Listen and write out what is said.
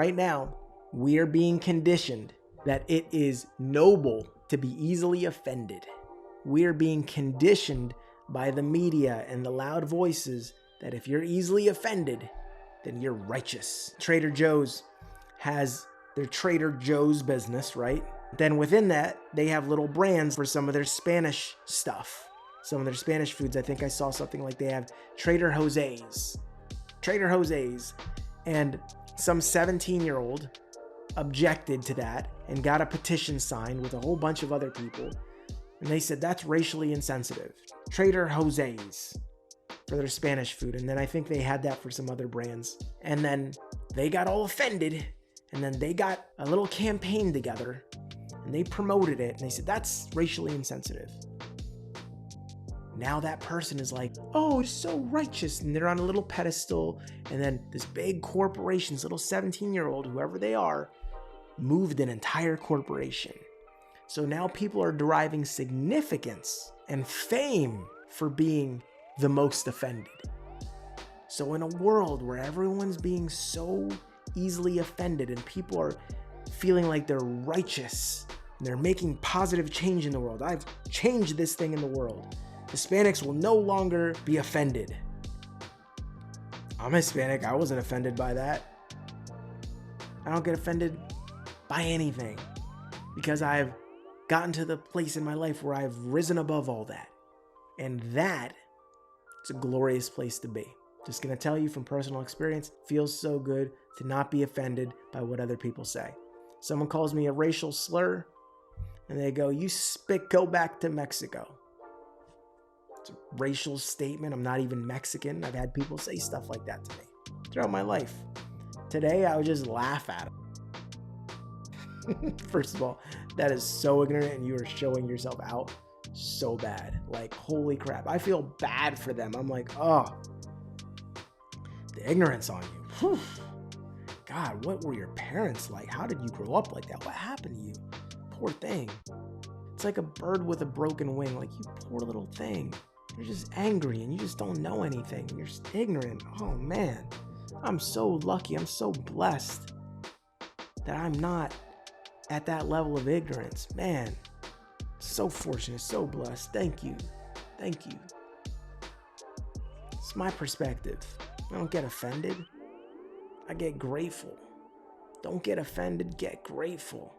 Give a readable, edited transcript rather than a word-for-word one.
Right now, we are being conditioned that it is noble to be easily offended. We are being conditioned by the media and the loud voices that if you're easily offended, then you're righteous. Trader Joe's has their Trader Joe's business, right? Then within that, they have little brands for some of their Spanish stuff. Some of their Spanish foods. I think I saw something like they have Trader Jose's. Trader Jose's. And some 17-year-old objected to that and got a petition signed with a whole bunch of other people. And they said that's racially insensitive. Trader Jose's for their Spanish food. And then I think they had that for some other brands. And then they got all offended. And then they got a little campaign together and they promoted it. And they said that's racially insensitive. Now that person is like, oh, it's so righteous. And they're on a little pedestal. And then this big corporation's little 17-year-old, whoever they are, moved an entire corporation. So now people are deriving significance and fame for being the most offended. So in a world where everyone's being so easily offended and people are feeling like they're righteous and they're making positive change in the world, I've changed this thing in the world. Hispanics will no longer be offended. I'm Hispanic. I wasn't offended by that. I don't get offended by anything because I've gotten to the place in my life where I've risen above all that. And that is a glorious place to be. Just going to tell you from personal experience, feels so good to not be offended by what other people say. Someone calls me a racial slur and they go, you go back to Mexico. It's a racial statement. I'm not even Mexican. I've had people say stuff like that to me throughout my life. Today, I would just laugh at them. First of all, that is so ignorant and you are showing yourself out so bad. Like, holy crap. I feel bad for them. I'm like, oh, the ignorance on you. Whew. God, what were your parents like? How did you grow up like that? What happened to you? Poor thing. It's like a bird with a broken wing. Like, you poor little thing. You're just angry and you just don't know anything. You're just ignorant. Oh, man. I'm so lucky. I'm so blessed that I'm not at that level of ignorance. Man, so fortunate, so blessed. Thank you. Thank you. It's my perspective. I don't get offended. I get grateful. Don't get offended, get grateful.